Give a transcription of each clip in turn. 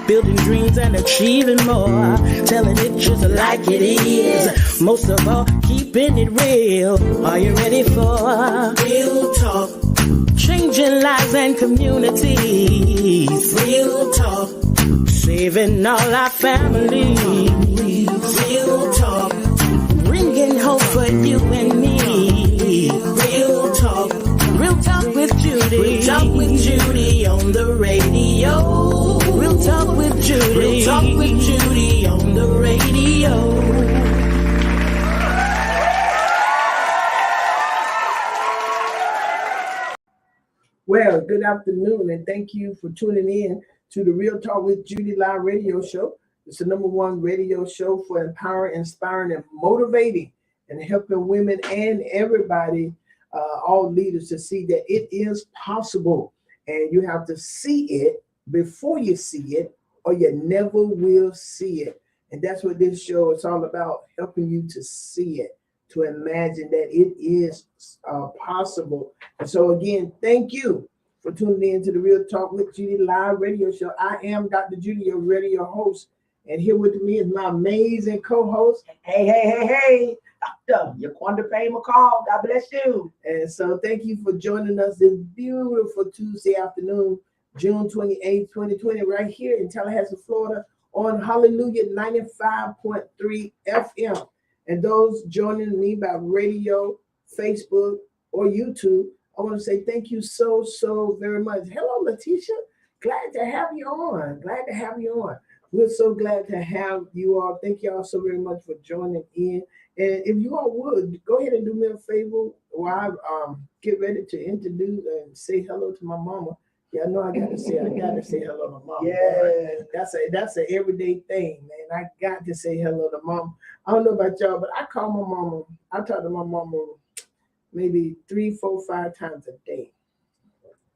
building dreams and achieving more, telling it just like it is. Most of all, keeping it real. Are you ready for real talk? Changing lives and communities. Real talk. Saving all our families. Real talk. Bringing hope for you and me. Real talk. Real talk with Judy. Real talk with Judy on the radio. Real talk with Judy. Real talk with Judy on the radio. Well, good afternoon, and thank you for tuning in to the Real Talk with Judy live radio show. It's the #1 radio show for empowering, inspiring, and motivating, and helping women and everybody, all leaders, to see that it is possible. And you have to see it before you see it, or you never will see it. And that's what this show is all about, helping you to see it, to imagine that it is possible. And so again, thank you for tuning in to the Real Talk with Judy live radio show. I am Dr. Judy, your radio host, and here with me is my amazing co-host. Hey, Doctor, Yaquanda Payne McCall. God bless you. And so thank you for joining us this beautiful Tuesday afternoon, June 28th, 2020, right here in Tallahassee, Florida, on Hallelujah 95.3 FM. And those joining me by radio, Facebook, or YouTube, I want to say thank you so very much. Hello, Letitia. Glad to have you on. We're so glad to have you all. Thank you all so very much for joining in. And if you all would, go ahead and do me a favor while I get ready to introduce and say hello to my mama. Yeah, I know I gotta say hello to mama. Yeah, that's an everyday thing, man. I got to say hello to mom. I don't know about y'all, but I call my mama. I talk to my mama maybe 3, 4, 5 times a day.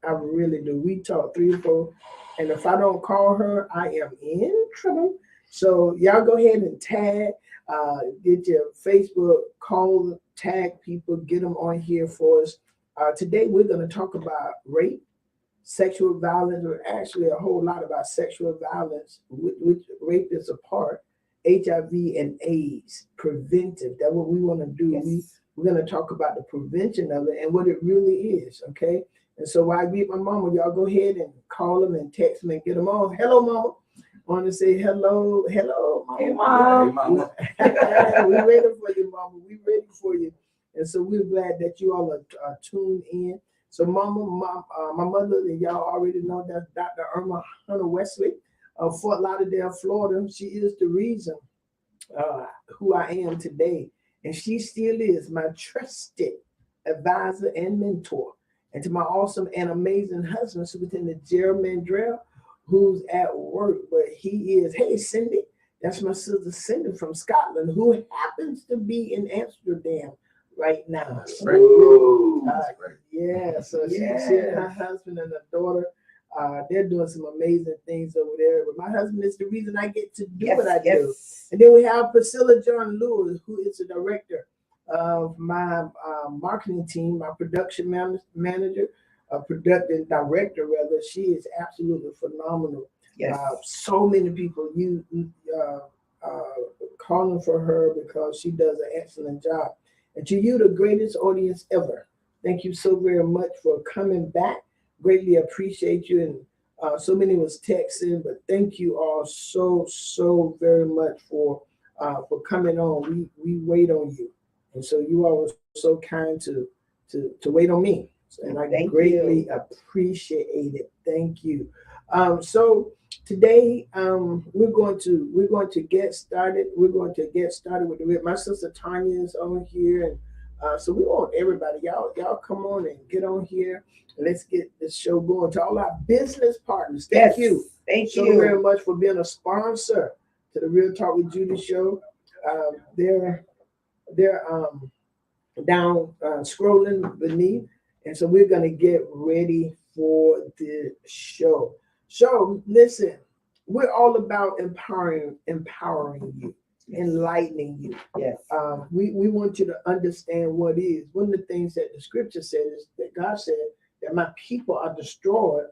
I really do. We talk 3 or 4, and if I don't call her, I am in trouble. So y'all go ahead and tag, get your Facebook, call, tag people, get them on here for us. Today we're going to talk about rape, sexual violence, or actually a whole lot about sexual violence, which rape is a part, HIV and AIDS, preventive. That's what we want to do. Yes. We're going to talk about the prevention of it and what it really is, okay? And so while I greet my mama, y'all go ahead and call them and text them and get them on. Hello, mama. I want to say hello, mama. Hey, Mom. We're ready for you, mama. We're ready for you. And so we're glad that you all are tuned in. So mama, my mother, and y'all already know, that's Dr. Irma Hunter Wesley of Fort Lauderdale, Florida. She is the reason who I am today. And she still is my trusted advisor and mentor. And to my awesome and amazing husband, Superintendent Gerald Mandrell, who's at work, but he is, hey, Cindy, that's my sister Cindy from Scotland, who happens to be in Amsterdam right now. Yeah, so she and her husband and her daughter, they're doing some amazing things over there. But my husband is the reason I get to do what I do. And then we have Priscilla John Lewis, who is the director of my marketing team, my production manager, production director, rather. She is absolutely phenomenal. Yes. So many people calling for her because she does an excellent job. And to you, the greatest audience ever, thank you so very much for coming back. Greatly appreciate you. And so many was texting, but thank you all so very much for coming on. We wait on you. And so you all were so kind to wait on me. And I greatly appreciate it. Thank you. So today we're going to get started. We're going to get started with my sister Tanya is on here, and so we want everybody, y'all come on and get on here. Let's get this show going. To all our business partners, thank you so very much for being a sponsor to the Real Talk with Judy show. They're down scrolling beneath, and so we're going to get ready for the show. So listen, we're all about empowering you, enlightening you. Yes. We want you to understand what is. One of the things that the scripture says is that God said that my people are destroyed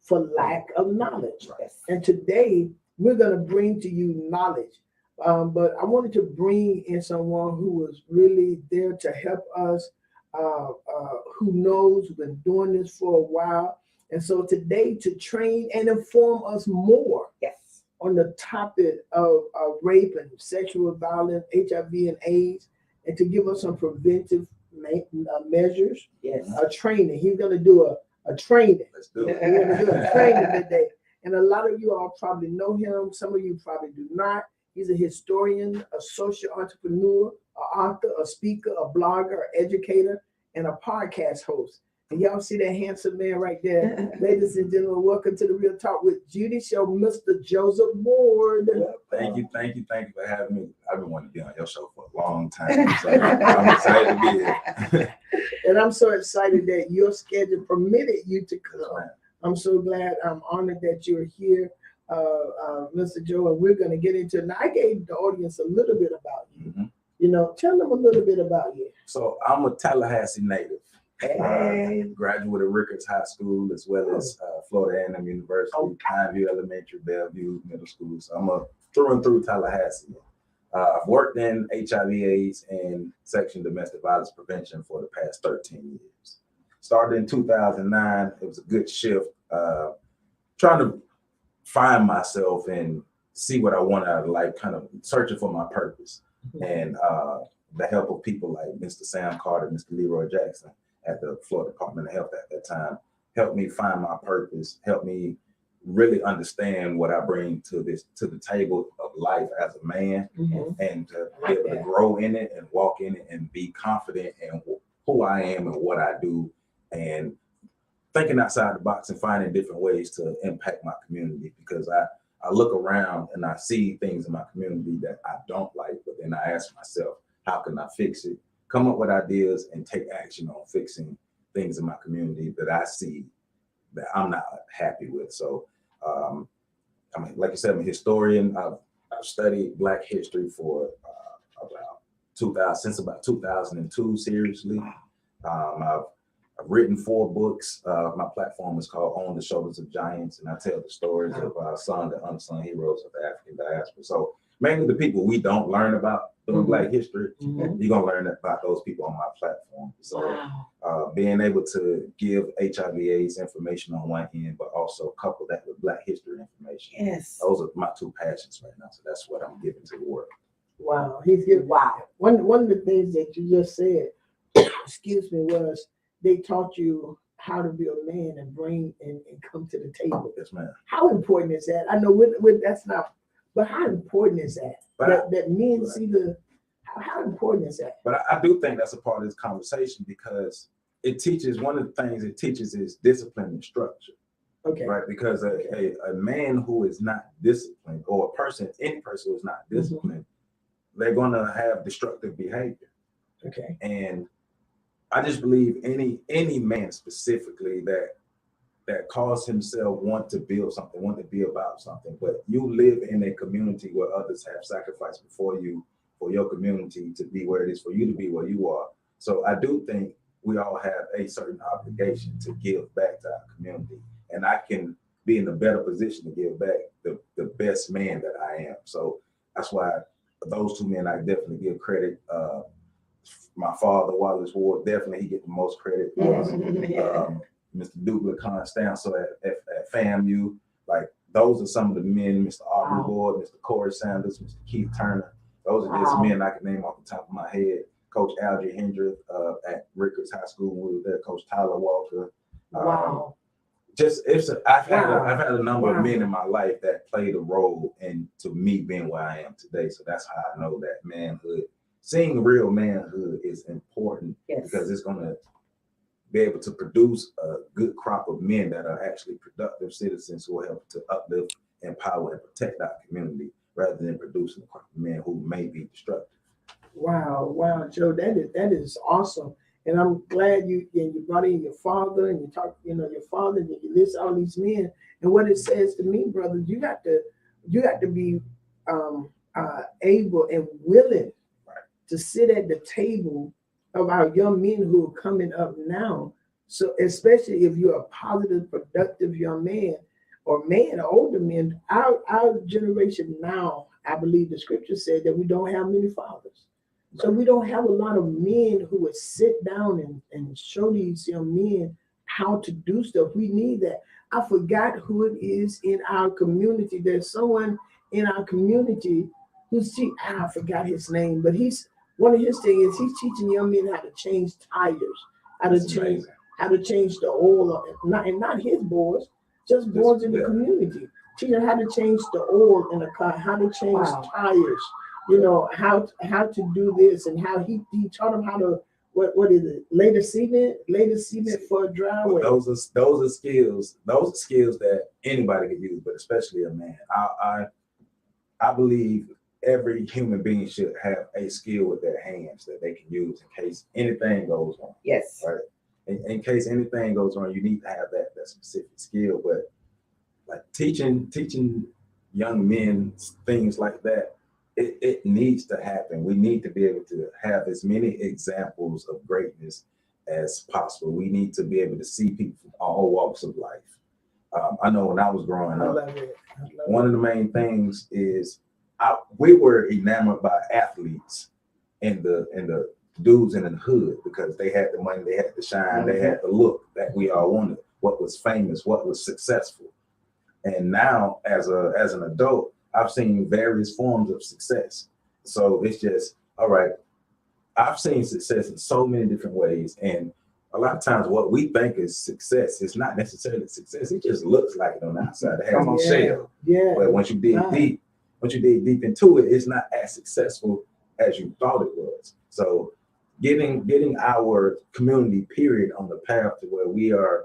for lack of knowledge. Yes. And today we're going to bring to you knowledge. But I wanted to bring in someone who was really there to help us, who knows, who's been doing this for a while. And so today, to train and inform us more Yes. on the topic of rape and sexual violence, HIV and AIDS, and to give us some preventive measures, Yes. training. He's going to do a training. Let's do it. We're going to do a training today. And a lot of you all probably know him. Some of you probably do not. He's a historian, a social entrepreneur, an author, a speaker, a blogger, an educator, and a podcast host. And y'all see that handsome man right there. Ladies and gentlemen, welcome to the Real Talk with Judy Show, Mr. Joseph Ward. Thank you for having me. I've been wanting to be on your show for a long time, so I'm excited to be here. And I'm so excited that your schedule permitted you to come. I'm so glad. I'm honored that you're here, Mr. Joe, and we're going to get into it. Now, I gave the audience a little bit about you. Mm-hmm. You know, tell them a little bit about you. So I'm a Tallahassee native. Hey. Graduate of Ricketts High School, as well as Florida A&M University, Pineview Elementary, Bellevue Middle School. So I'm a through and through Tallahassee. I've worked in HIV/AIDS and sexual domestic violence prevention for the past 13 years. Started in 2009. It was a good shift. Trying to find myself and see what I wanted out of life, kind of searching for my purpose. And the help of people like Mr. Sam Carter, Mr. Leroy Jackson at the Florida Department of Health at that time helped me find my purpose, helped me really understand what I bring to the table of life as a man, and to be able to grow in it and walk in it and be confident in who I am and what I do, and thinking outside the box and finding different ways to impact my community, because I look around and I see things in my community that I don't like, but then I ask myself, how can I fix it? Come up with ideas and take action on fixing things in my community that I see that I'm not happy with. So, I mean, like I said, I'm a historian. I've studied Black history for since about 2002, seriously. I've written 4 books. My platform is called On the Shoulders of Giants, and I tell the stories of sung and unsung heroes of the African diaspora. So mainly the people we don't learn about through Black history, you're gonna learn about those people on my platform. So being able to give HIV/AIDS information on one end, but also couple that with Black history information. Yes. Those are my 2 passions right now. So that's what I'm giving to the world. Wow. He's good. Wow. One of the things that you just said, excuse me, was they taught you how to be a man and bring and come to the table. Yes, ma'am. How important is that? I know with that's not, but how important is that? That men see how important is that? But I do think that's a part of this conversation, because it teaches, one of the things it teaches is discipline and structure. Okay. Right? Because a man who is not disciplined, or any person who is not disciplined, they're gonna have destructive behavior. Okay. And I just believe any man specifically that calls himself want to build something, want to be about something, but you live in a community where others have sacrificed before you for your community to be where it is, for you to be where you are. So I do think we all have a certain obligation to give back to our community, and I can be in a better position to give back the best man that I am. So that's why those 2 men I definitely give credit. My father, Wallace Ward, definitely he get the most credit. Mr. Douglas Constanzo at FAMU, like those are some of the men. Mr. Aubrey Ward, Mr. Corey Sanders, Mr. Keith Turner. Those are just men I can name off the top of my head. Coach Algie Hendrick at Ricketts High School when we were there. Coach Tyler Walker. I've had a number of men in my life that played a role into me being where I am today. So that's how I know that manhood, seeing real manhood, is important, because it's going to be able to produce a good crop of men that are actually productive citizens who will help to uplift, empower, and protect our community, rather than producing a crop of men who may be destructive. Wow, Joe, that is awesome. And I'm glad you brought in your father, and you talk, your father, and you list all these men. And what it says to me, brother, you got to be able and willing to sit at the table of our young men who are coming up now. So especially if you're a positive, productive young man, or men, or older men, our generation now, I believe the scripture said that we don't have many fathers. So we don't have a lot of men who would sit down and show these young men how to do stuff. We need that. I forgot who it is in our community. There's someone in our community who's I forgot his name, but he's one of his things is he's teaching young men how to change tires, how to change the oil, not his boys, just boys in the community. Teaching how to change the oil in a car, how to change tires, you know, how to do this, and how he taught them how to what is it? Lay the cement for a driveway. Those are skills. Those are skills that anybody can use, but especially a man. I believe every human being should have a skill with their hands that they can use in case anything goes wrong. Yes. Right. In case anything goes wrong, you need to have that specific skill. But like teaching young men things like that, it needs to happen. We need to be able to have as many examples of greatness as possible. We need to be able to see people from all walks of life. I know when I was growing up, one of the main things is we were enamored by athletes and the dudes in the hood because they had the money, they had the shine, they had the look that we all wanted, what was famous, what was successful. And now as an adult, I've seen various forms of success. So it's just, all right, I've seen success in so many different ways. And a lot of times what we think is success is not necessarily success. It just looks like it on the outside. It has a shell. Yeah. But once you dig deep into it, it's not as successful as you thought it was. So getting our community period on the path to where we are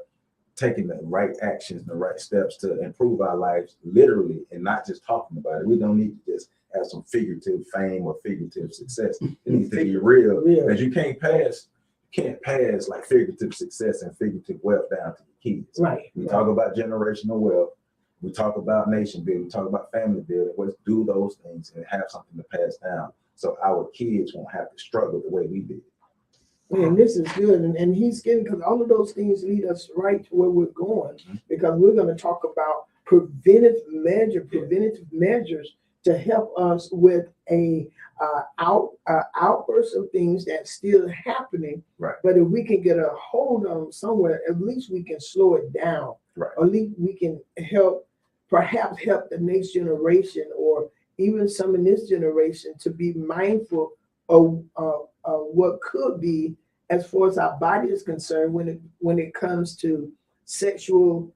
taking the right actions, the right steps to improve our lives literally, and not just talking about it. We don't need to just have some figurative fame or figurative success. It needs to be real. Because you can't pass like figurative success and figurative wealth down to the kids. Right. We talk about generational wealth. We talk about nation building. We talk about family building. Let's do those things and have something to pass down so our kids won't have to struggle the way we did. Man, this is good, and he's getting, because all of those things lead us right to where we're going, because we're going to talk about preventive measures to help us with a outburst of things that's still happening. Right. But if we can get a hold of them somewhere, at least we can slow it down. Right. Or at least we can perhaps help the next generation, or even some in this generation, to be mindful of what could be, as far as our body is concerned, when it comes to sexual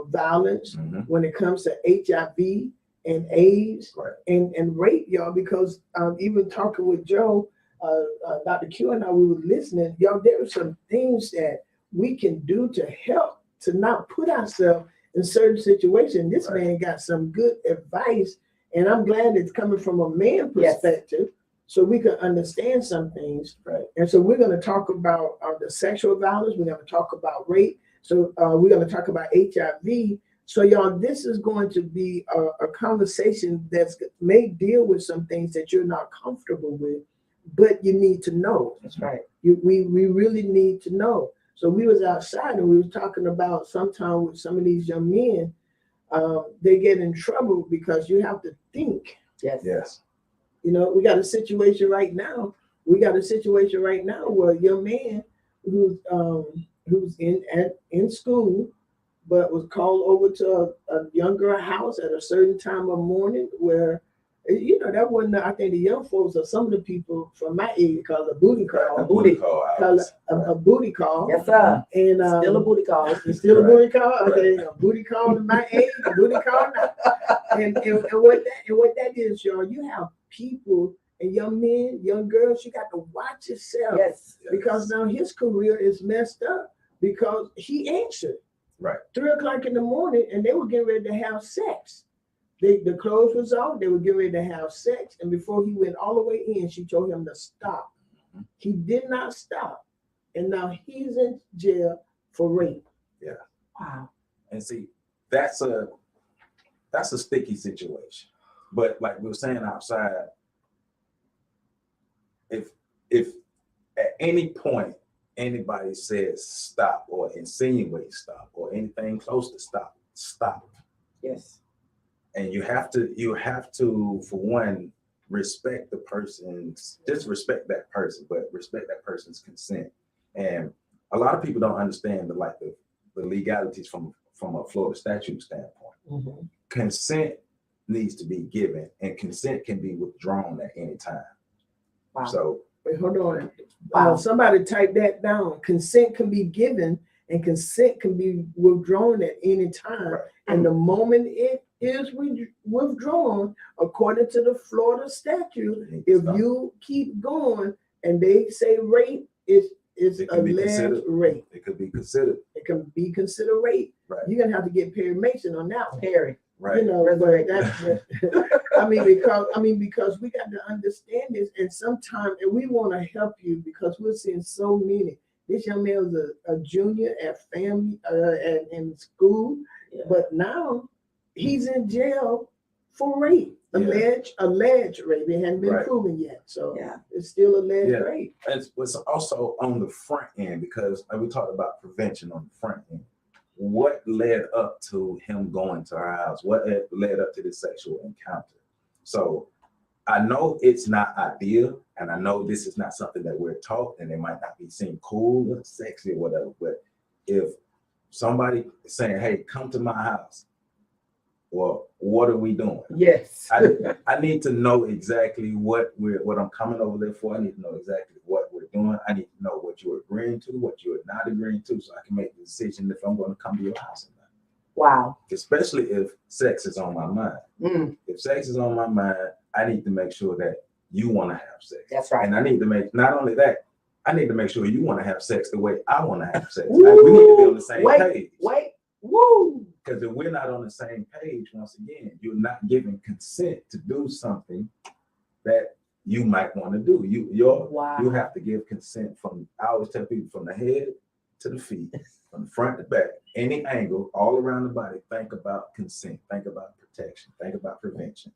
violence, when it comes to HIV and AIDS, and rape, y'all. Because even talking with Joe, Dr. Q and I, we were listening, y'all. There are some things that we can do to help to not put ourselves in certain situations. This man got some good advice, and I'm glad it's coming from a man perspective. So we can understand some things. Right. And so we're going to talk about the sexual violence. We're going to talk about rape. So we're going to talk about HIV. So y'all, this is going to be a conversation that may deal with some things that you're not comfortable with, but you need to know. That's right. We really need to know. So we was outside and we were talking about sometimes with some of these young men, they get in trouble because you have to think. Yes. You know, we got a situation right now. Where a young man who's in school, but was called over to a younger house at a certain time of morning, where, you know, that wasn't, I think the young folks or some of the people from my age call it a booty call. A booty call. A booty call. Yes, sir. And Still a booty call. It's still a booty call. Okay, a booty call in my age, a booty call now. And what that is, y'all, you have people and young men, young girls, you got to watch yourself. Yes. Because now his career is messed up because he answered. Right. 3 o'clock in the morning, and they were getting ready to have sex. The clothes was off, they were getting ready to have sex, and before he went all the way in, she told him to stop. He did not stop, and now he's in jail for rape. Yeah. Wow. And see, that's a sticky situation. But like we were saying outside, if at any point anybody says stop or insinuates stop or anything close to stop, Yes. And you have to, for one, respect the person's, just respect that person, but respect that person's consent. And a lot of people don't understand the legalities from a Florida statute standpoint. Mhm. Consent needs to be given, and consent can be withdrawn at any time. Wow. So Wait, hold on. Wow. Somebody type that down. Consent can be given and consent can be withdrawn at any time. Right. And the moment it is withdrawn, according to the Florida statute, if you keep going and they say rape is alleged rape. It could be considered. It can be considered rape. Right. You're gonna have to get Perry Mason on that one. Perry. Right. You know, but that because we got to understand this, and sometimes, and we want to help you because we're seeing so many. This young man was a junior at family in school, but now he's in jail for rape, alleged rape. It hadn't been proven yet, so it's still alleged rape. It's also on the front end, because we talked about prevention on the front end. What led up to him going to our house? What led up to this sexual encounter? So I know it's not ideal, and I know this is not something that we're taught, and it might not be seen cool or sexy or whatever, but if somebody is saying, hey, come to my house, well, what are we doing? Yes. I need to know exactly what I'm coming over there for. I need to know exactly what we're doing. I need to know what you're agreeing to, what you're not agreeing to, so I can make the decision if I'm going to come to your house or not. Wow. Especially if sex is on my mind. Mm. If sex is on my mind, I need to make sure that you want to have sex. That's right. And I need to make, not only that, I need to make sure you want to have sex the way I want to have sex. Like, we need to be on the same page. Woo. Because if we're not on the same page, once again, you're not giving consent to do something that you might want to do. You have to give consent from, I always tell people, from the head to the feet, from the front to back, any angle, all around the body. Think about consent, think about protection, think about prevention.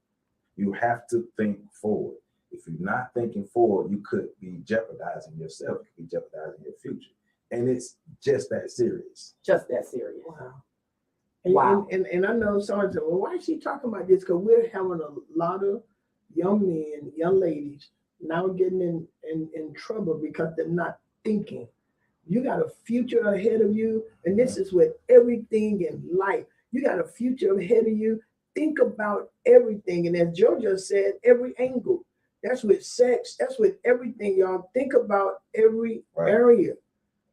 You have to think forward. If you're not thinking forward, you could be jeopardizing yourself, you could be jeopardizing your future. And it's just that serious. Just that serious. Wow. And I know someone said, well, why is she talking about this? Because we're having a lot of young men, young ladies now getting in trouble because they're not thinking. You got a future ahead of you, and this is with everything in life. You got a future ahead of you. Think about everything. And as Joe just said, every angle. That's with sex. That's with everything, y'all. Think about every area.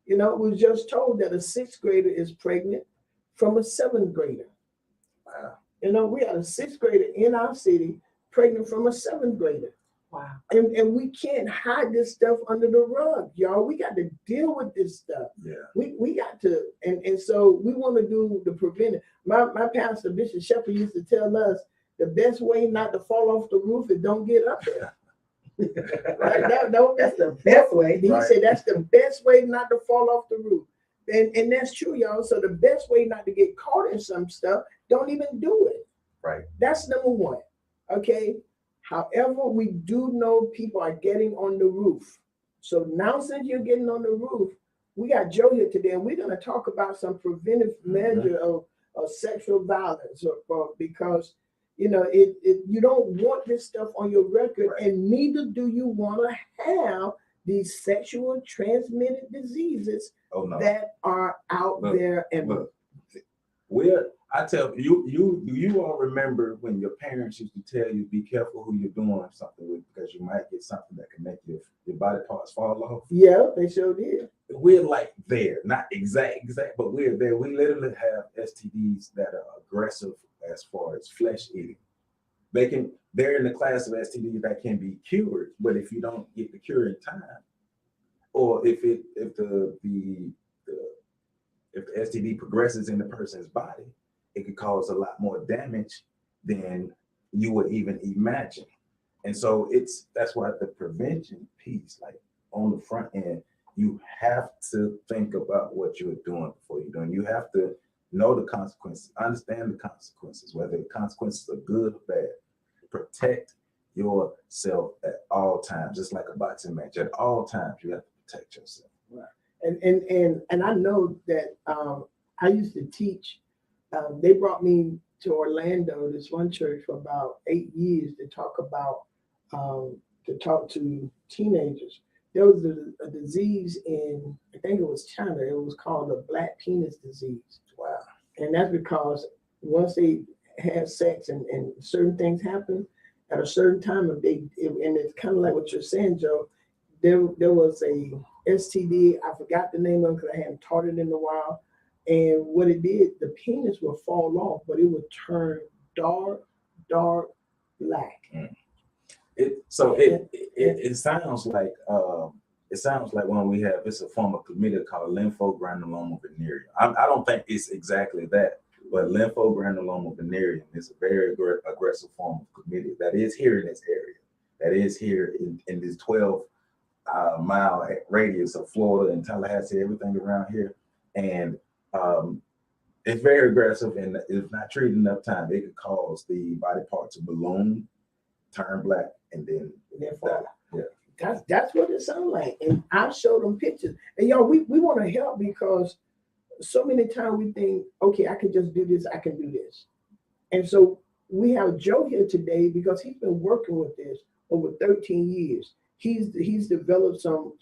You know, we was just told that a 6th grader is pregnant from a 7th grader. Wow. You know, we had a 6th grader in our city pregnant from a 7th grader. Wow. And we can't hide this stuff under the rug, y'all. We got to deal with this stuff. Yeah. We got to, and so we want to do the preventive. My pastor, Bishop Shepherd, used to tell us the best way not to fall off the roof is don't get up there. Right? That's the best way. He said that's the best way not to fall off the roof. And that's true, y'all. So the best way not to get caught in some stuff, don't even do it. Right. That's number one. Okay. However, we do know people are getting on the roof. So now, since you're getting on the roof, we got Joe here today, and we're going to talk about some preventive measure of sexual violence, because you know you don't want this stuff on your record, and neither do you want to have these sexual transmitted diseases that are out there. And I tell you all remember when your parents used to tell you, be careful who you're doing something with, because you might get something that can make your body parts fall off. Yeah, they sure did. We're like there, not exact, but we're there. We literally have STDs that are aggressive as far as flesh eating. They're in the class of STDs that can be cured, but if you don't get the cure in time, or if the STD progresses in the person's body, it could cause a lot more damage than you would even imagine. And so that's why the prevention piece, like on the front end, you have to think about what you're doing before you're doing. You have to know the consequences, understand the consequences, whether the consequences are good or bad. Protect yourself at all times, just like a boxing match. At all times, you have to protect yourself. Right. And I know that I used to teach. They brought me to Orlando, this one church, for about 8 years to talk to teenagers. There was a disease in, I think it was China. It was called the black penis disease. Wow. And that's because once they have sex and certain things happen at a certain time, and it's kind of like what you're saying, Joe. There was a STD. I forgot the name of it because I hadn't taught it in a while. And what it did, the penis would fall off, but it would turn dark black. It sounds like when we have, it's a form of chlamydia called lymphogranuloma venereum. I don't think it's exactly that, but lymphogranuloma venereum is a very aggressive form of chlamydia that is here in this area, that is here in this 12-mile radius of Florida and Tallahassee, everything around here, and it's very aggressive, and if not treated enough time, it could cause the body part to balloon, turn black, and then die. Yeah. That's what it sounds like. And I showed them pictures. And y'all, we want to help because so many times we think, okay, I can just do this, I can do this. And so we have Joe here today because he's been working with this over 13 years. He's developed some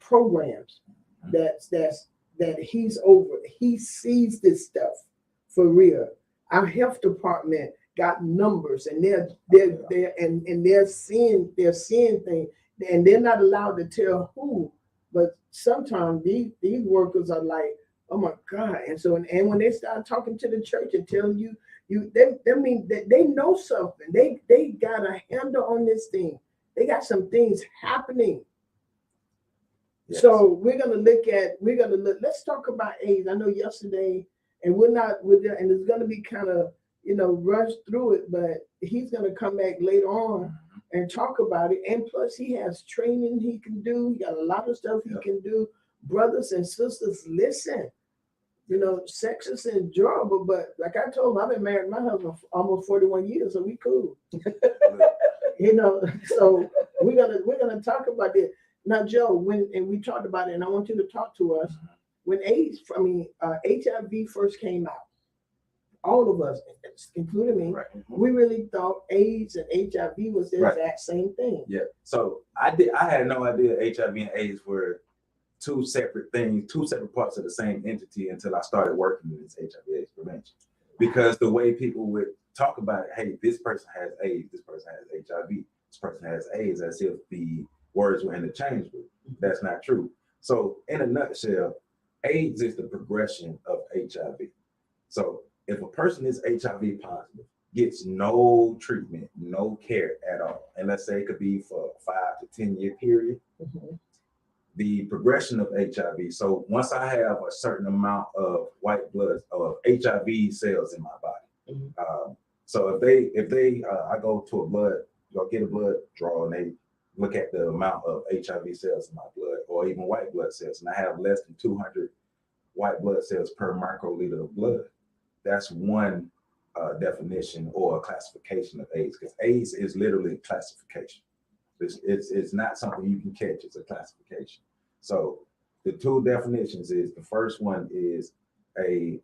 programs that he's over. He sees this stuff for real. Our health department got numbers, and they're seeing things, and they're not allowed to tell who. But sometimes these workers are like, oh my God! And so and when they start talking to the church and telling you they mean that they know something. They got a handle on this thing. They got some things happening. Yes. So let's talk about AIDS. I know yesterday, and and it's gonna be kind of rushed through it, but he's gonna come back later on and talk about it. And plus he has training he can do. He got a lot of stuff he can do. Brothers and sisters, listen. Sex is enjoyable, but like I told him, I've been married to my husband for almost 41 years, so we cool. So we're gonna talk about this. Now, Joe, and we talked about it, and I want you to talk to us. When HIV first came out, all of us, including me, we really thought AIDS and HIV was the exact same thing. Yeah. So I had no idea HIV and AIDS were two separate things, two separate parts of the same entity until I started working in this HIV/AIDS prevention. Because the way people would talk about it, hey, this person has AIDS, this person has HIV, this person has AIDS, as if the words were interchangeable. That's not true. So in a nutshell, AIDS is the progression of HIV. So if a person is HIV positive, gets no treatment, no care at all, and let's say it could be for a 5 to 10 year period, the progression of HIV. So once I have a certain amount of white blood of HIV cells in my body, so if they I go to get a blood draw, and they look at the amount of HIV cells in my blood, or even white blood cells, and I have less than 200 white blood cells per microliter of blood, that's one definition or a classification of AIDS, because AIDS is literally classification. It's not something you can catch, it's a classification. So the two definitions is, the first one is do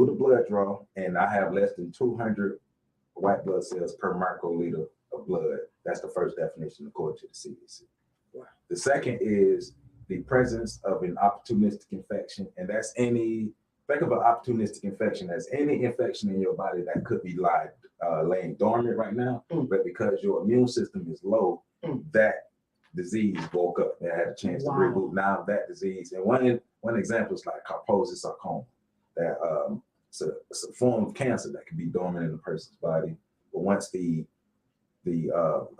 the blood draw, and I have less than 200 white blood cells per microliter of blood. That's the first definition according to the CDC. Wow. The second is the presence of an opportunistic infection, and that's think of an opportunistic infection as any infection in your body that could be laying dormant right now, but because your immune system is low, that disease woke up and had a chance to reboot. Now that disease, and one example is like Kaposi sarcoma, that it's a form of cancer that can be dormant in a person's body, but once the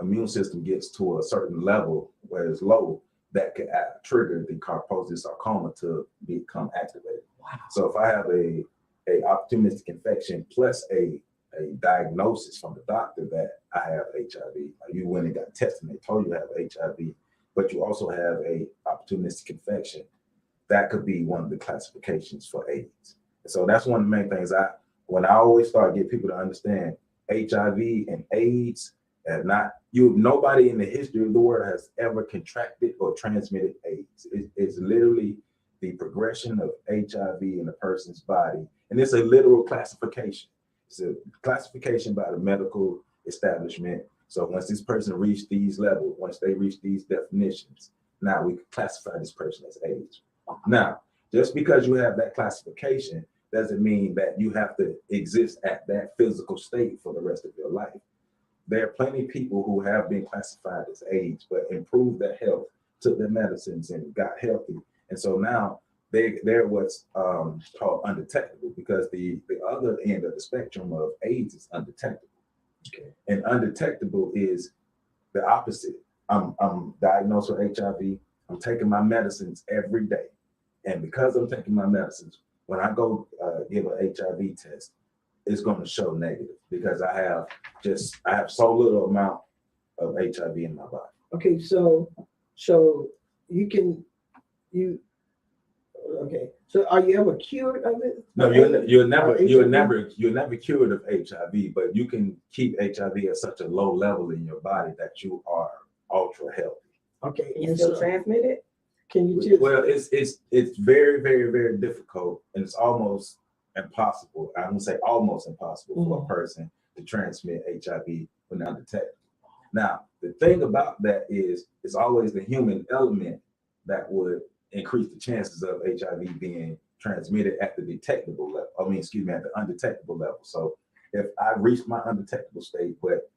immune system gets to a certain level where it's low, that could trigger the Kaposi sarcoma to become activated. Wow. So if I have a opportunistic infection plus a diagnosis from the doctor that I have HIV, like you went and got tested and they told you you have HIV, but you also have a opportunistic infection, that could be one of the classifications for AIDS. And so that's one of the main things when I always start to get people to understand HIV and AIDS, and nobody in the history of the world has ever contracted or transmitted AIDS. It's literally the progression of HIV in a person's body, and it's a literal classification. It's a classification by the medical establishment. So once this person reached these levels, once they reach these definitions, now we can classify this person as AIDS. Now, just because you have that classification doesn't mean that you have to exist at that physical state for the rest of your life. There are plenty of people who have been classified as AIDS, but improved their health, took their medicines, and got healthy. And so now they're what's called undetectable, because the other end of the spectrum of AIDS is undetectable. Okay. And undetectable is the opposite. I'm diagnosed with HIV. I'm taking my medicines every day. And because I'm taking my medicines, when I go give an HIV test, it's going to show negative, because I have so little amount of HIV in my body. Okay, so okay. So are you ever cured of it? No, you're never cured of HIV, but you can keep HIV at such a low level in your body that you are ultra healthy. Okay, You still transmit it? Can you just? Well, it's very, very, very difficult, and it's almost impossible. I would say almost impossible for a person to transmit HIV when undetected. Now, the thing about that is, it's always the human element that would increase the chances of HIV being transmitted at the detectable level. At the undetectable level. So if I reach my undetectable state, but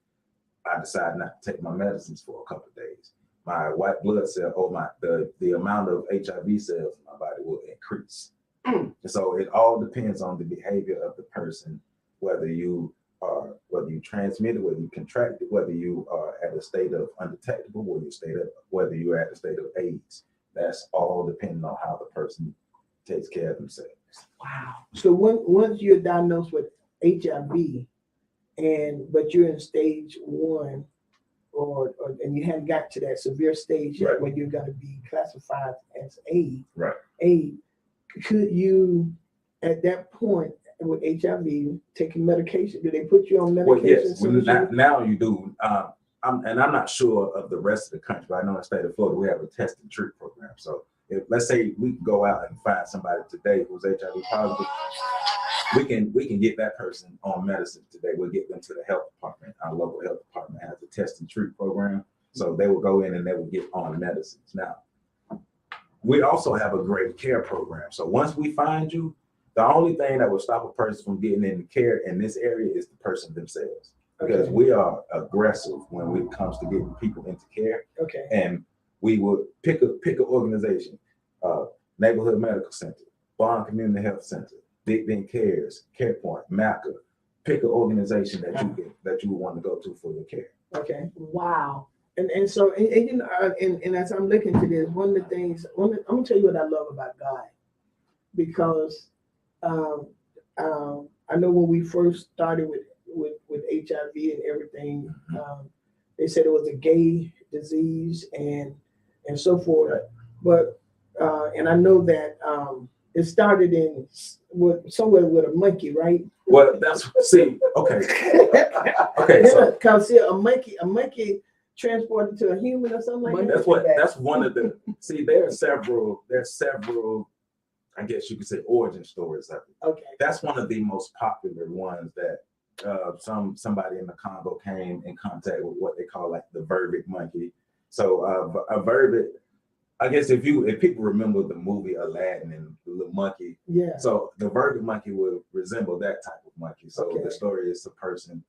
I decide not to take my medicines for a couple of days, my white blood cell or the amount of HIV cells in my body will increase. So it all depends on the behavior of the person, whether you transmit it, whether you contract it, whether you are at a state of undetectable, whether you're at a state of AIDS. That's all depending on how the person takes care of themselves. Wow. So once you're diagnosed with HIV, but you're in stage 1, and you haven't got to that severe stage yet, where you're going to be classified as AIDS. Right. AIDS. Could you, at that point with HIV, taking medication? Do they put you on medication? Well, yes. Now you do. I'm not sure of the rest of the country, but I know in the state of Florida we have a test and treat program. So let's say we can go out and find somebody today who's HIV positive, we can get that person on medicine today. We'll get them to the health department. Our local health department has a test and treat program, so they will go in and they will get on medicines. Now, we also have a great care program. So once we find you, the only thing that will stop a person from getting into care in this area is the person themselves. Because we are aggressive when it comes to getting people into care. Okay. And we would pick an organization, Neighborhood Medical Center, Bond Community Health Center, Big Ben Cares, CarePoint, MACA. Pick an organization that you would want to go to for your care. Okay. Wow. And so and as I'm looking to this, one of the things I'm gonna tell you what I love about God, because I know when we first started with HIV and everything, they said it was a gay disease and so forth. Right. But and I know that it started somewhere with a monkey, right? Well, okay. So because a monkey transported to a human or something like that. That's one of the. See, there are several. I guess you could say origin stories of it. Okay. That's one of the most popular ones that. Somebody in the Congo came in contact with what they call like the vervet monkey. So a vervet, I guess if people remember the movie Aladdin and the little monkey, so the vervet monkey would resemble that type of monkey. So the story is the person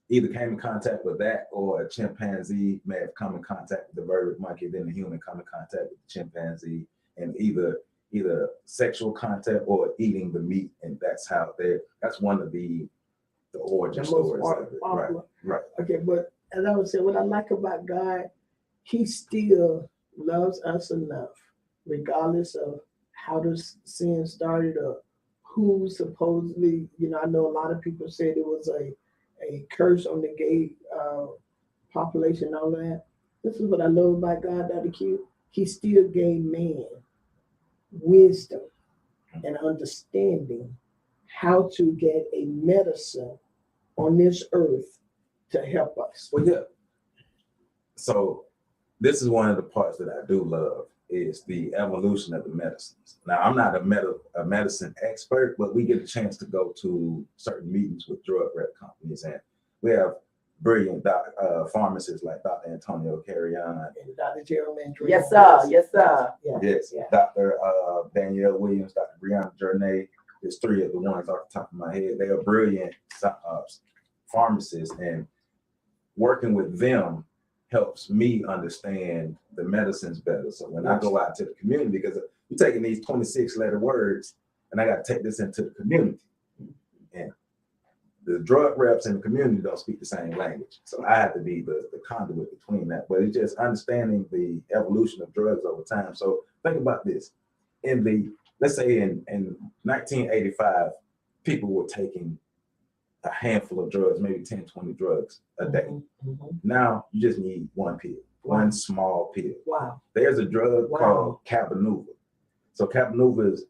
either came in contact with that, or a chimpanzee may have come in contact with the vervet monkey, then the human come in contact with the chimpanzee, and either sexual contact or eating the meat, and that's one of the origin stories of it. Right. Okay, but as I was saying, what I like about God, He still loves us enough, regardless of how the sin started or who supposedly, I know a lot of people said it was a curse on the gay population and all that. This is what I love about God, Dr. Q. He still gave man wisdom and understanding how to get a medicine on this earth to help us. Well, yeah. So this is one of the parts that I do love. is the evolution of the medicines. Now, I'm not a medicine expert, but we get a chance to go to certain meetings with drug rep companies, and we have brilliant pharmacists like Dr. Antonio Carrion. And Dr. Jeremy. Yes, sir. Yes, sir. Yeah. Yes, Yeah. Dr. Danielle Williams, Dr. Brianna Journay. There's three of the ones off the top of my head. They are brilliant pharmacists, and working with them helps me understand the medicines better. So when I go out to the community, because you're taking these 26-letter words, and I got to take this into the community, and the drug reps in the community don't speak the same language. So I have to be the conduit between that. But it's just understanding the evolution of drugs over time. So think about this. Let's say in 1985, people were taking a handful of drugs, maybe 10, 20 drugs a day. Now you just need one pill, one small pill. Wow. There's a drug called Cabenuva. So Cabenuva is,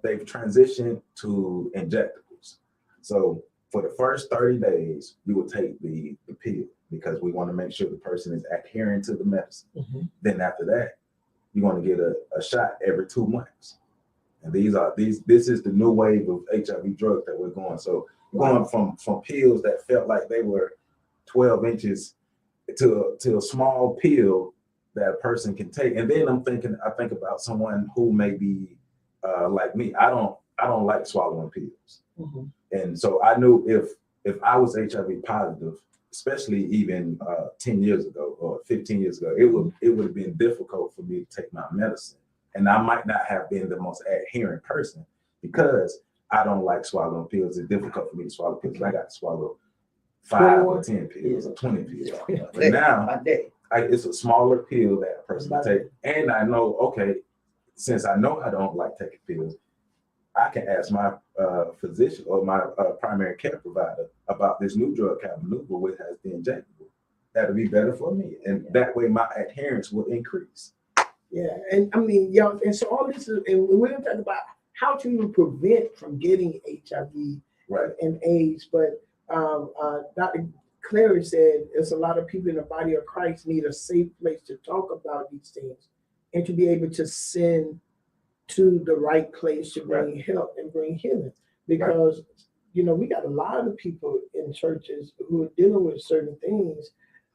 they've transitioned to injectables. So for the first 30 days, you will take the pill because we want to make sure the person is adhering to the medicine. Then after that, you're going to get a shot every 2 months. And this is the new wave of HIV drugs that we're going. So going from pills that felt like they were 12 inches to a small pill that a person can take. And then I think about someone who may be like me. I don't like swallowing pills. And so I knew if I was HIV positive, especially even 10 years ago or 15 years ago, it would have been difficult for me to take my medicine. And I might not have been the most adherent person because I don't like swallowing pills. It's difficult for me to swallow pills. I got to swallow 5 or 10 pills or 20 pills. But now it's a smaller pill that a person can take. And I know, okay, since I know I don't like taking pills, I can ask my physician or my primary care provider about this new drug, Cabenuva, which has the injectable. That'll be better for me. And that way my adherence will increase. Yeah, and I mean, y'all, and so all this is, and we're going to talk about how to even prevent from getting HIV and AIDS. But Dr. Clary said there's a lot of people in the body of Christ need a safe place to talk about these things and to be able to send to the right place to bring help and bring healing. Because, you know, we got a lot of people in churches who are dealing with certain things.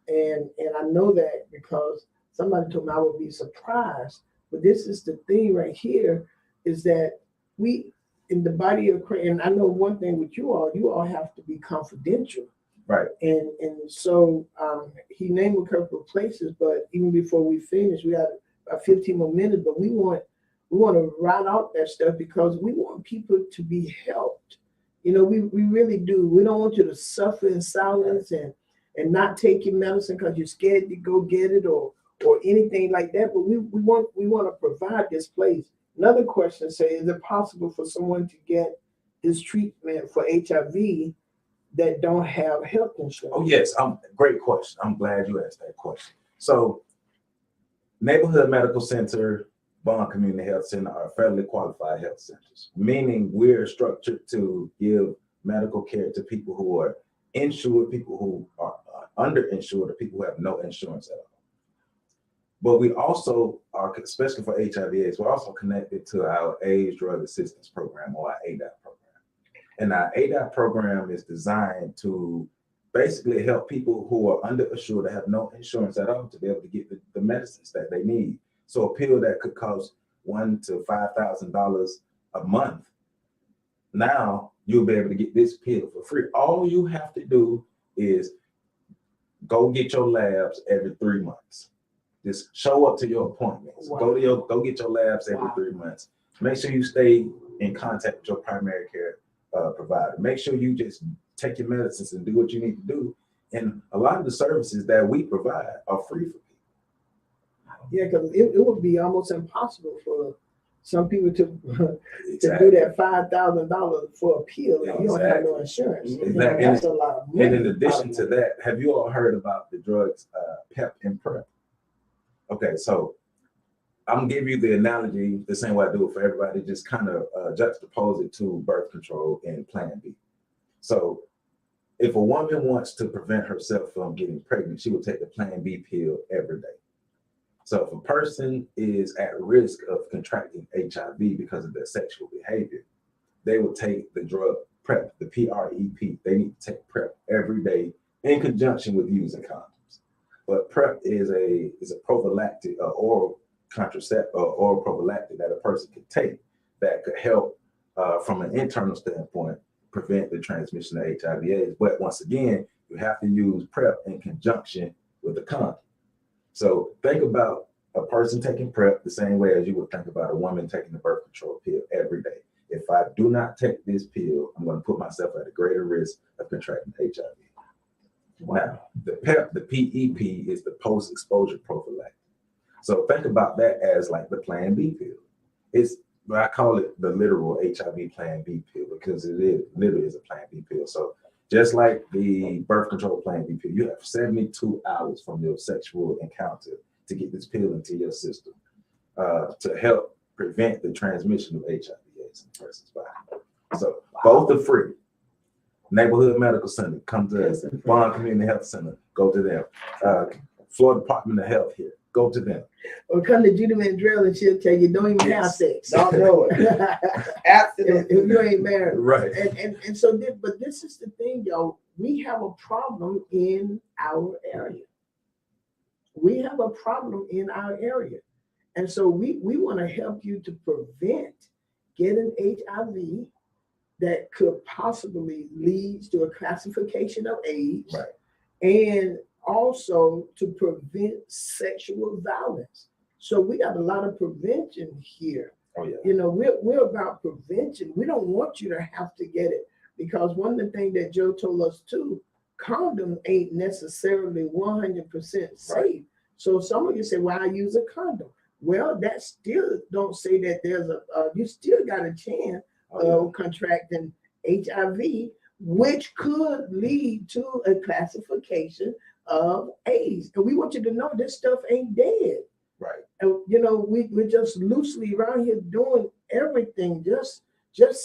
And I know that because somebody told me I would be surprised. But this is the thing right here is that we, in the body of Christ, and I know one thing with you all have to be confidential. Right. And so he named a couple of places, but even before we finish, we got 15 more minutes, but we want to write out that stuff because we want people to be helped. You know, we really do. We don't want you to suffer in silence and not take your medicine because you're scared to go get it or anything like that. But we want to provide this place. Another question says, is it possible for someone to get this treatment for HIV that don't have health insurance? Oh, yes. Great question. I'm glad you asked that question. So neighborhood medical center, Bond Community Health Center are federally qualified health centers, meaning we're structured to give medical care to people who are insured, people who are underinsured, or people who have no insurance at all. But we also are, especially for HIV/AIDS, we're also connected to our AIDS Drug Assistance Program, or our ADAP program. And our ADAP program is designed to basically help people who are underinsured, that have no insurance at all, to be able to get the medicines that they need. So a pill that could cost $1,000 to $5,000 a month, now you'll be able to get this pill for free. All you have to do is go get your labs every 3 months. Just show up to your appointments. Wow. Go get your labs every 3 months. Make sure you stay in contact with your primary care provider. Make sure you just take your medicines and do what you need to do. And a lot of the services that we provide are free for people. Yeah, because it would be almost impossible for some people to do that $5,000 for a pill and you don't have no insurance. Exactly. That's a lot of money. And in addition to that, have you all heard about the drugs PEP and PrEP? Okay, so I'm gonna give you the analogy the same way I do it for everybody, just kind of juxtapose it to birth control and Plan B. So if a woman wants to prevent herself from getting pregnant, she will take the Plan B pill every day. So if a person is at risk of contracting HIV because of their sexual behavior, they would take the drug PrEP, the PrEP. They need to take PrEP every day in conjunction with using condoms. But PrEP is a prophylactic, oral contraceptive, or oral prophylactic that a person could take that could help from an internal standpoint prevent the transmission of HIV/AIDS. But once again, you have to use PrEP in conjunction with the condom. So think about a person taking PrEP the same way as you would think about a woman taking the birth control pill every day. If I do not take this pill, I'm going to put myself at a greater risk of contracting HIV. Wow. Now, the PEP, the PEP is the post-exposure prophylactic. So think about that as like the Plan B pill. I call it the literal HIV Plan B pill because it literally is a Plan B pill. So just like the birth control Plan B pill, you have 72 hours from your sexual encounter to get this pill into your system to help prevent the transmission of HIV/AIDS in a person's body. So both are free. Neighborhood Medical Center, come to us. Bond Community Health Center, go to them. Florida Department of Health here, go to them. Or come to Judy Mandrell and she'll tell you don't even have sex. Don't know it. Absolutely. If you ain't married. Right. And so but this is the thing, y'all. We have a problem in our area. We have a problem in our area. And so we want to help you to prevent getting HIV that could possibly lead to a classification of AIDS, right, and also to prevent sexual violence. So we got a lot of prevention here. Oh, yeah. You know, we're about prevention. We don't want you to have to get it, because one of the things that Joe told us too, condom ain't necessarily 100% safe. Right. So some of you say, well, I use a condom. Well, that still don't say that there's you still got a chance of contracting HIV, which could lead to a classification of AIDS. And we want you to know this stuff ain't dead. Right. And you know, we're just loosely around here doing everything, just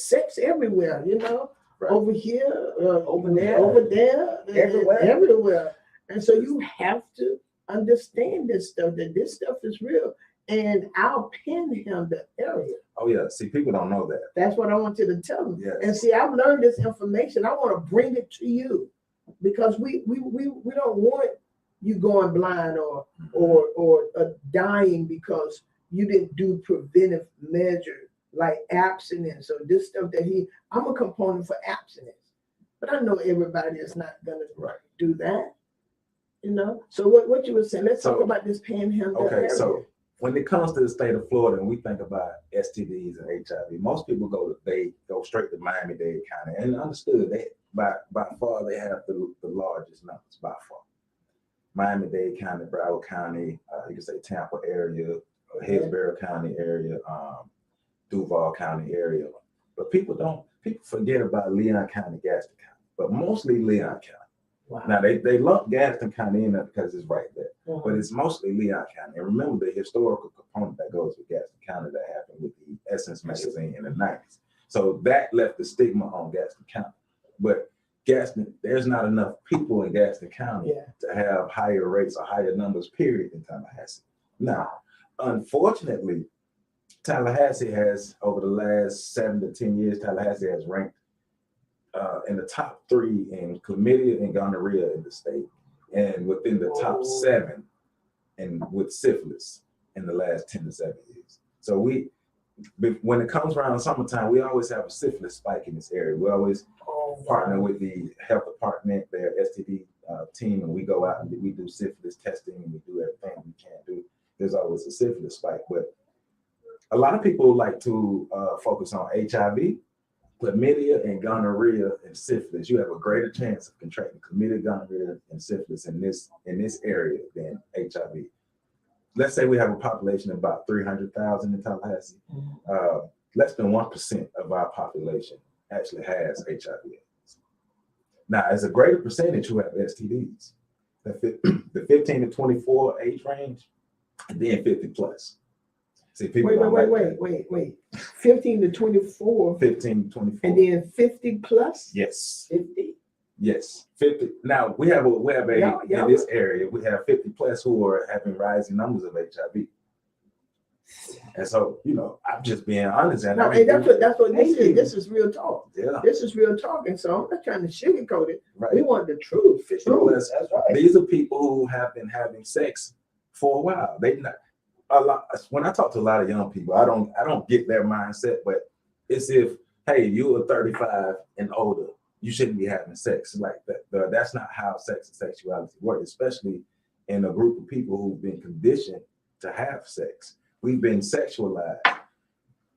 sex everywhere, you know, right. Over here, over there, everywhere. And so you have to understand this stuff, that this stuff is real. And our panhandle area. Oh yeah, see, people don't know that. That's what I want you to tell them. Yes. And see, I've learned this information. I want to bring it to you, because we don't want you going blind or dying because you didn't do preventive measures like abstinence or this stuff that I'm a component for abstinence, but I know everybody is not gonna do that. You know. So what you were saying? Let's talk about this panhandle area. So when it comes to the state of Florida and we think about STDs and HIV, most people go straight to Miami-Dade County, and understood that by far they have the largest numbers by far. Miami-Dade County, Broward County, you can say Tampa area, Hillsborough County area, Duval County area. But people forget about Leon County, Gaston County, but mostly Leon County. Wow. Now they lump Gaston County in there because it's right there, but it's mostly Leon County. And remember the historical component that goes with Gaston County that happened with the Essence magazine in the 90s. So that left the stigma on Gaston County. But Gaston, there's not enough people in Gaston County to have higher rates or higher numbers, period, in Tallahassee. Now, unfortunately, Tallahassee has, over the last 7 to 10 years, Tallahassee has ranked in the top 3 in chlamydia and gonorrhea in the state, and within the top 7 and with syphilis in the last 10 to 7 years. So when it comes around summertime, we always have a syphilis spike in this area. We always partner with the health department, their STD team, and we go out and we do syphilis testing and we do everything we can do. There's always a syphilis spike, but a lot of people like to focus on HIV, chlamydia, and gonorrhea and syphilis. You have a greater chance of contracting chlamydia, gonorrhea, and syphilis in this area than HIV. Let's say we have a population of about 300,000 in Tallahassee. Less than 1% of our population actually has HIV/AIDS. Now, as a greater percentage who have STDs, the 15 to 24 age range, and then 50 plus. See, people wait. 15 to 24. 15 to 24. And then 50 plus? Yes. 50? Yes, 50. Now we have a Yeah. in this area we have 50 plus who are having rising numbers of HIV. And so, I'm just being honest. And No, and that's what this is. This is real talk. Yeah. This is real talk. And so I'm not trying to sugarcoat it. Right. We want the truth. That's right. These are people who have been having sex for a while. They not a lot. When I talk to a lot of young people, I don't get their mindset, but it's if, hey, you are 35 and older, you shouldn't be having sex like that. That's not how sex and sexuality work, especially in a group of people who've been conditioned to have sex. We've been sexualized.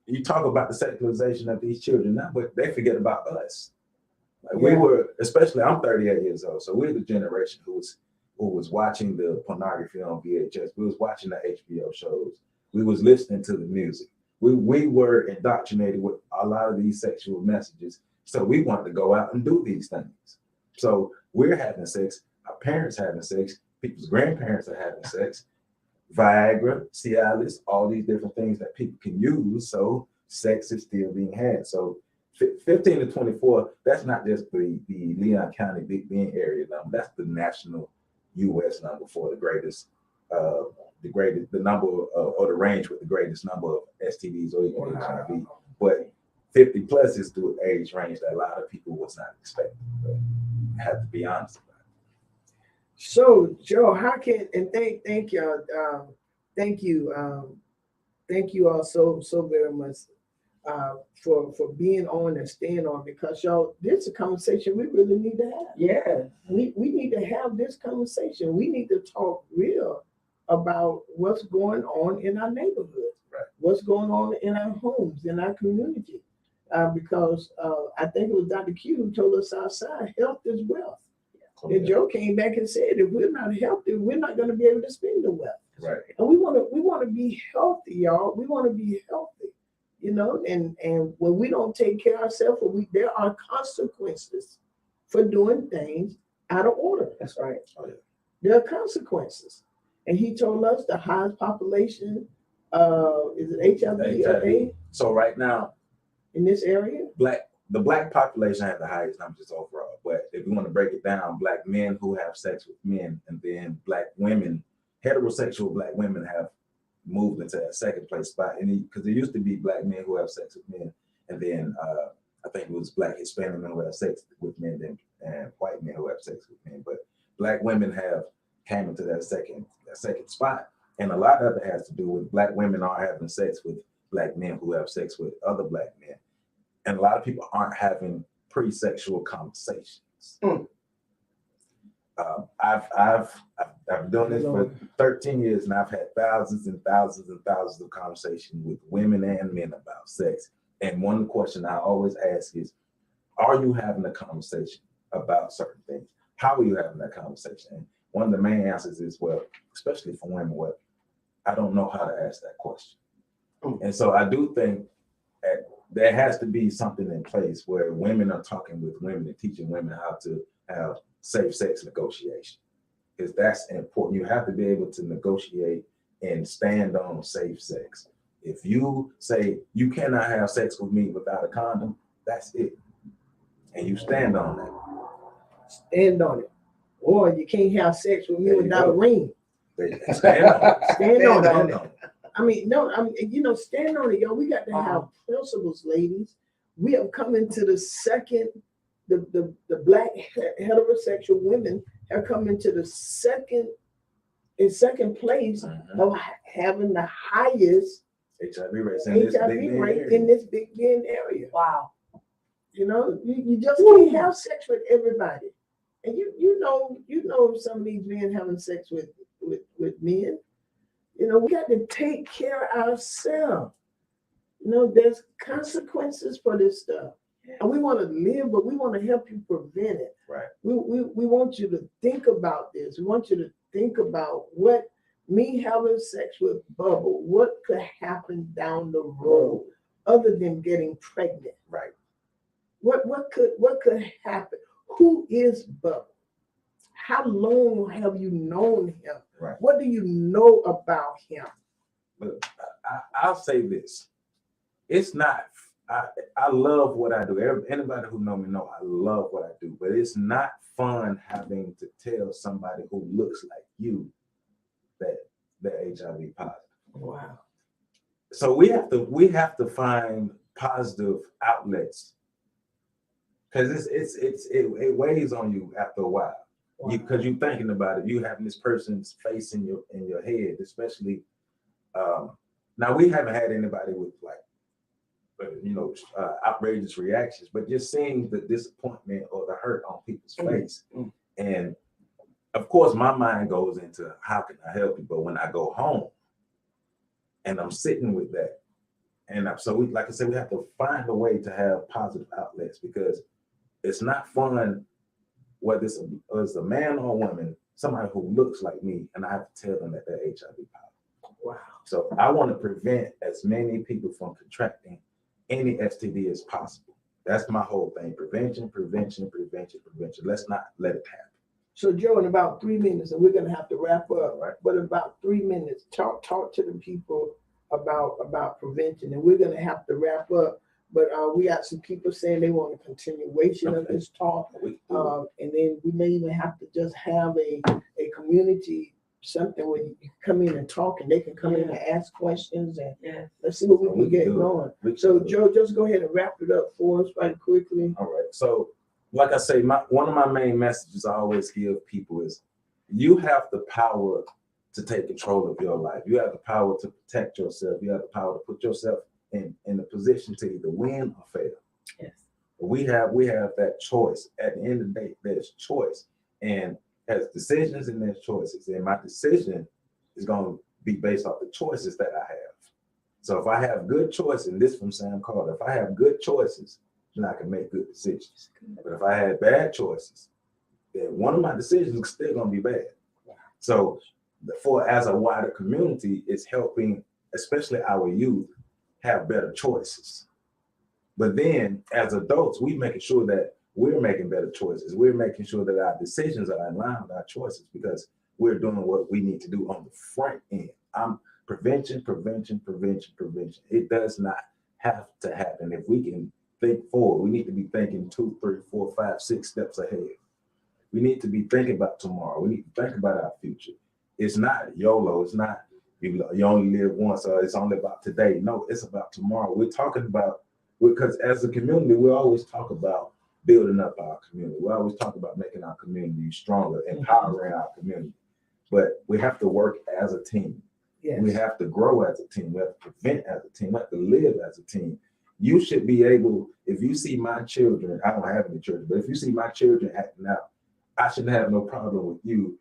You talk about the sexualization of these children now, but they forget about us. Like we were, especially I'm 38 years old, so we're the generation who was watching the pornography on VHS. We was watching the HBO shows. We was listening to the music. We were indoctrinated with a lot of these sexual messages. So we wanted to go out and do these things. So we're having sex. Our parents having sex. People's grandparents are having sex. Viagra, Cialis, all these different things that people can use. So sex is still being had. So 15 to 24, that's not just the Leon County Big Bend area number. That's the national U.S. number for the number or the range with the greatest number of STDs or even HIV. But 50 plus is the age range that a lot of people was not expecting. But I have to be honest about it. So, Joe, how can and thank y'all, thank you all so very much for being on and staying on, because y'all, this is a conversation we really need to have. Yeah, we need to have this conversation. We need to talk real about what's going on in our neighborhood, right? What's going on in our homes, in our community, because I think it was Dr. Q who told us outside, health is wealth. And Joe came back and said, if we're not healthy, we're not going to be able to spend the wealth. Right. And we want to be healthy, y'all. We want to be healthy, and when we don't take care of ourselves, there are consequences for doing things out of order. that's right. Oh, yeah. There are consequences. And he told us the highest population, is it HIV or AIDS? So right now, in this area? The black population has the highest numbers overall, but if you want to break it down, black men who have sex with men, and then black women, heterosexual black women have moved into that second place spot. And because it used to be black men who have sex with men, and then I think it was black Hispanic men who have sex with men, and white men who have sex with men. But black women have came into that second spot, and a lot of it has to do with black women are having sex with black men who have sex with other black men. And a lot of people aren't having pre-sexual conversations. I've been doing this for 13 years, and I've had thousands and thousands and thousands of conversations with women and men about sex. And one question I always ask is, are you having a conversation about certain things? How are you having that conversation? And one of the main answers is, well, especially for women, I don't know how to ask that question. And so I do think there has to be something in place where women are talking with women and teaching women how to have safe sex negotiation, because that's important. You have to be able to negotiate and stand on safe sex. If you say you cannot have sex with me without a condom, that's it. And you stand on that. Stand on it. Or you can't have sex with me without a ring. Stand on it. Stand on it. Stand on it, y'all. We got to have principles, ladies. We have come into the black heterosexual women have come into the second place of having the highest HIV rate in this Big Bend area. Wow. You just can't have sex with everybody. And you know some of these men having sex with men. We got to take care of ourselves. There's consequences for this stuff. And we want to live, but we want to help you prevent it. Right. We want you to think about this. We want you to think about what me having sex with Bubble, what could happen down the road other than getting pregnant. Right. What could happen? Who is Bubble? How long have you known him? Right. What do you know about him? Look, I'll say this. It's not I love what I do. Anybody who know me know I love what I do, but it's not fun having to tell somebody who looks like you that they're HIV positive. Wow. So we have to find positive outlets because it weighs on you after a while. Wow. Because you're thinking about it, you having this person's face in your head, especially. Now we haven't had anybody with like, outrageous reactions, but just seeing the disappointment or the hurt on people's face, and of course my mind goes into how can I help you. But when I go home and I'm sitting with that, and like I said, we have to find a way to have positive outlets because it's not fun whether it's a man or a woman, somebody who looks like me, and I have to tell them that they're HIV positive. Wow. So I want to prevent as many people from contracting any STD as possible. That's my whole thing. Prevention. Let's not let it happen. So Joe, in about 3 minutes, and we're gonna have to wrap up, right? But in about 3 minutes, talk to the people about prevention, and we're gonna have to wrap up. But we got some people saying they want a continuation of this talk, and then we may even have to just have a community something where you can come in and talk, and they can come in and ask questions, and let's see what we can get going. So Joe, just go ahead and wrap it up for us right quickly. All right. So, like I say, one of my main messages I always give people is you have the power to take control of your life. You have the power to protect yourself. You have the power to put yourself in a position to either win or fail. Yes. We have that choice. At the end of the day, there's choice. And there's decisions and there's choices. And my decision is going to be based off the choices that I have. So if I have good choices, and this from Sam Carter, if I have good choices, then I can make good decisions. But if I had bad choices, then one of my decisions is still going to be bad. So as a wider community, it's helping, especially our youth, have better choices. But then as adults, we're making sure that we're making better choices. We're making sure that our decisions are in line with our choices because we're doing what we need to do on the front end. Prevention. It does not have to happen. If we can think forward, we need to be thinking 2, 3, 4, 5, 6 steps ahead. We need to be thinking about tomorrow. We need to think about our future. It's not YOLO. It's not you only live once or it's only about today. No, it's about tomorrow. We're talking about, because as a community, we always talk about building up our community. We always talk about making our community stronger, empowering our community. But we have to work as a team. Yes. We have to grow as a team. We have to prevent as a team. We have to live as a team. You should be able, if you see my children, I don't have any children, but if you see my children acting out, I shouldn't have no problem with you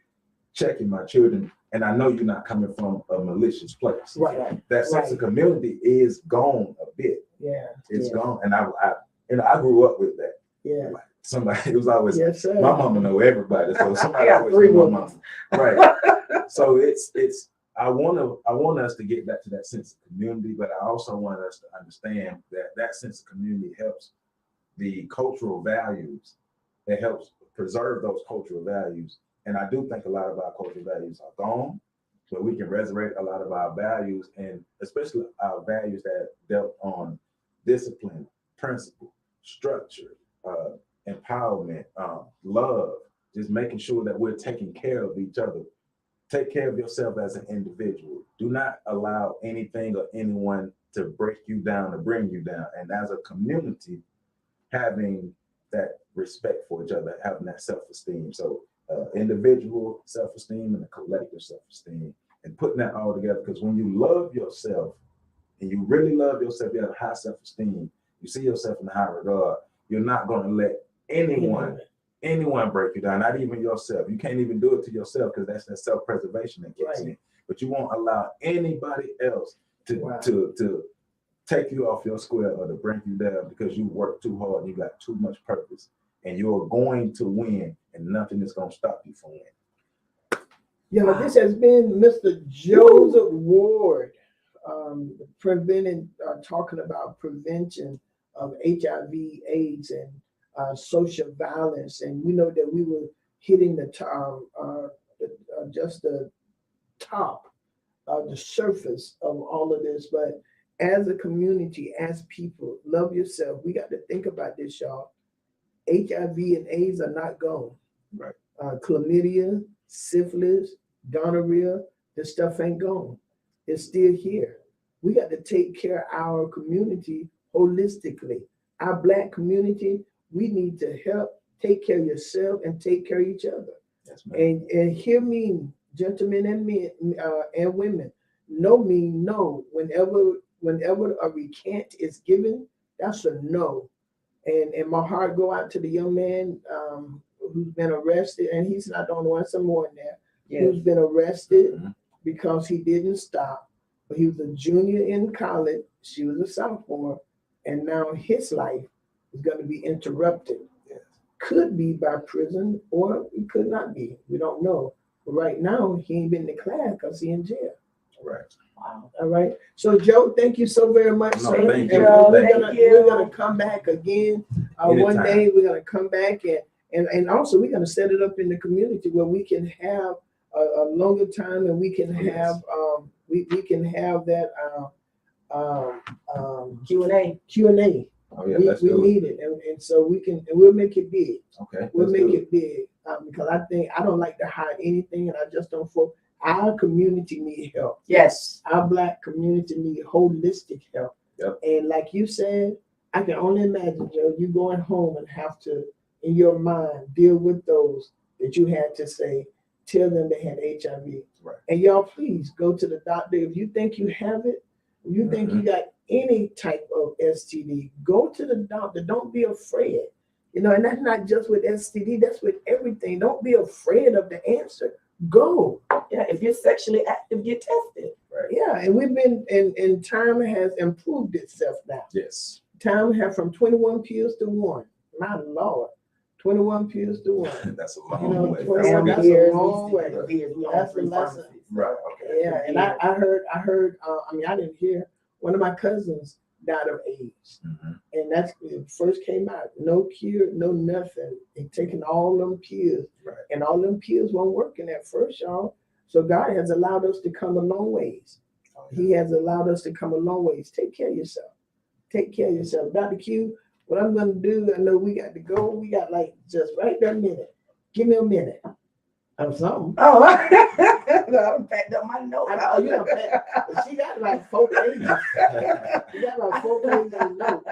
checking my children. And I know you're not coming from a malicious place. Right. That sense of community is gone a bit. Yeah. It's gone. And I grew up with that. Yeah. Like somebody, it was always, yes, sir. My mama know everybody. So somebody always knew my mama. Right. So I want us to get back to that sense of community, but I also want us to understand that sense of community helps the cultural values. It helps preserve those cultural values. And I do think a lot of our cultural values are gone, but we can resurrect a lot of our values, and especially our values that dealt on discipline, principle, structure, empowerment, love, just making sure that we're taking care of each other. Take care of yourself as an individual. Do not allow anything or anyone to break you down or bring you down. And as a community, having that respect for each other, having that self-esteem. So individual self-esteem and a collective self-esteem, and putting that all together. Because when you love yourself and you really love yourself, you have high self-esteem, you see yourself in high regard, you're not going to let anyone break you down, not even yourself. You can't even do it to yourself because that's that self-preservation that kicks in. But you won't allow anybody else to take you off your square or to bring you down because you work too hard and you got too much purpose. And you're going to win, and nothing is going to stop you from winning. This has been Mr. Joseph Ward, talking about prevention of HIV, AIDS, and social violence. And we know that we were hitting just the top, the surface of all of this, but as a community, as people, love yourself. We got to think about this, y'all. HIV and AIDS are not gone. Right. Chlamydia, syphilis, gonorrhea, this stuff ain't gone. It's still here. We got to take care of our community holistically. Our Black community, we need to help take care of yourself and take care of each other. Yes, ma'am. And hear me, gentlemen and men and women. No mean no. Whenever a recant is given, that's a no. And my heart go out to the young man who's been arrested, and he's not the only one. Some more in there who's been arrested because he didn't stop. But he was a junior in college. She was a sophomore, and now his life is going to be interrupted. Yes. Could be by prison, or it could not be. We don't know. But right now, he ain't been in class because he's in jail. Right. Wow. All right. So, Joe, thank you so very much. No, sir. thank And you. we're gonna come back again. One Anytime. day we're gonna come back and also we're gonna set it up in the community where we can have a longer time, and we can have we can have that Q&A. Q&A. Oh yeah, we let's do it. need it, and so we can, and we'll make it big. Okay. We'll let's make do it big because I don't like to hide anything, and I just don't. Our community need help. Yes. Our Black community need holistic help. Yep. And like you said, I can only imagine, Joe, you going home and have to, in your mind, deal with those that you had to say, tell them they had HIV. Right. And y'all, please go to the doctor. If you think you have it, if you think you got any type of STD, go to the doctor. Don't be afraid. You know, and that's not just with STD, that's with everything. Don't be afraid of the answer. Go. Yeah, if you're sexually active, get tested. Right. Yeah, and we've been, and time has improved itself now. Yes. Time have from 21 pills to 1. My Lord, 21 pills to 1. That's a You long know, way. 21 That's that's a- a long way. That's the lesson. Right. Okay. Yeah, and I heard. I mean, I didn't hear. One of my cousins died of AIDS, and that's when it first came out. No cure, no nothing. They taking all them pills, Right. and all them pills weren't working at first, y'all. So God has allowed us to come a long ways. Oh, yeah. He has allowed us to come a long ways. Take care of yourself. Take care of yourself. Dr. Q, what I'm going to do, I know we got to go. We got like just right that minute. Give me a minute of something. Oh, I done packed up my notes. You know, she got like 4 pages. She got like 4 pages of notes.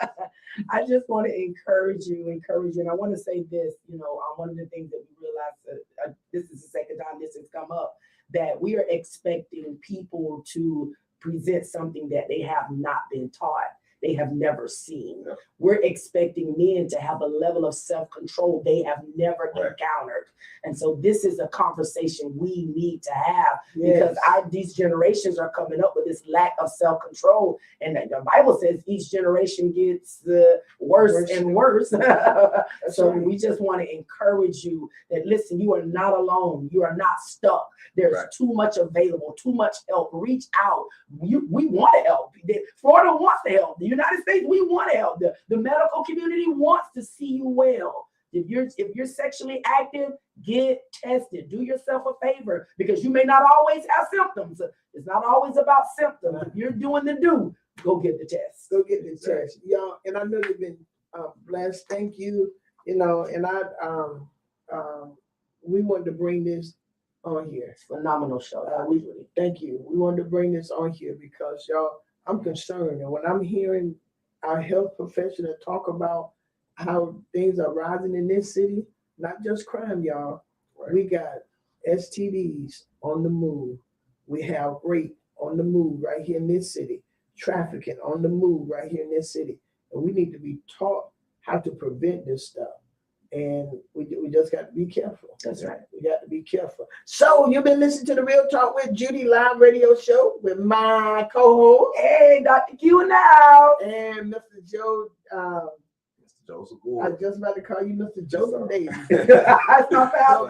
I just want to encourage you. And I want to say this, you know, one of the things that we realized that this is the second time this has come up, that we are expecting people to present something that they have not been taught, they have never seen. Yeah. We're expecting men to have a level of self-control they have never encountered. And so this is a conversation we need to have, because these generations are coming up with this lack of self-control. And the Bible says each generation gets worse and worse. So we just want to encourage you that, listen, you are not alone. You are not stuck. There's too much available, too much help. Reach out. We want to help. Florida wants to help. The United States, we want to help. The medical community wants to see you well. If you're sexually active, get tested. Do yourself a favor, because you may not always have symptoms. It's not always about symptoms. If you're doing the do, go get the test. Go get the test, y'all. And I know you've been blessed. Thank you. You know, and we wanted to bring this on here. Phenomenal show. Thank you. We wanted to bring this on here because, y'all, I'm concerned. And when I'm hearing our health professionals talk about how things are rising in this city, not just crime, y'all. Right. We got STDs on the move. We have rape on the move right here in this city. Trafficking on the move right here in this city. And we need to be taught how to prevent this stuff. And we just got to be careful. That's right. We got to be careful. So you've been listening to the Real Talk with Judy live radio show with my co-host. Hey, Dr. Q now. And Mr. Joe. Mr. Joseph I was Gordon. just about to call you Mr. Joseph Davis. That's not bad.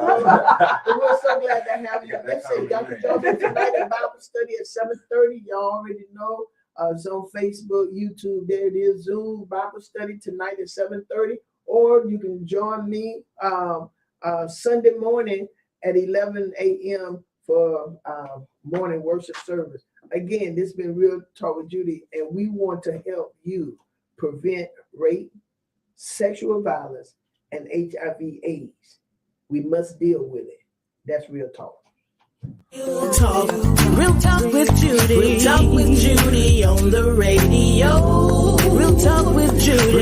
We're so glad to have you. Listen, Dr. Joseph tonight at Bible study at 7:30. Y'all already know. It's on Facebook, YouTube. There it is. Zoom Bible study tonight at 7:30. Or you can join me Sunday morning at 11 a.m. for morning worship service. Again, this has been Real Talk with Judy, and we want to help you prevent rape, sexual violence, and HIV/AIDS. We must deal with it. That's Real Talk. Real talk with Judy. Real talk with Judy on the radio. Real talk with Judy.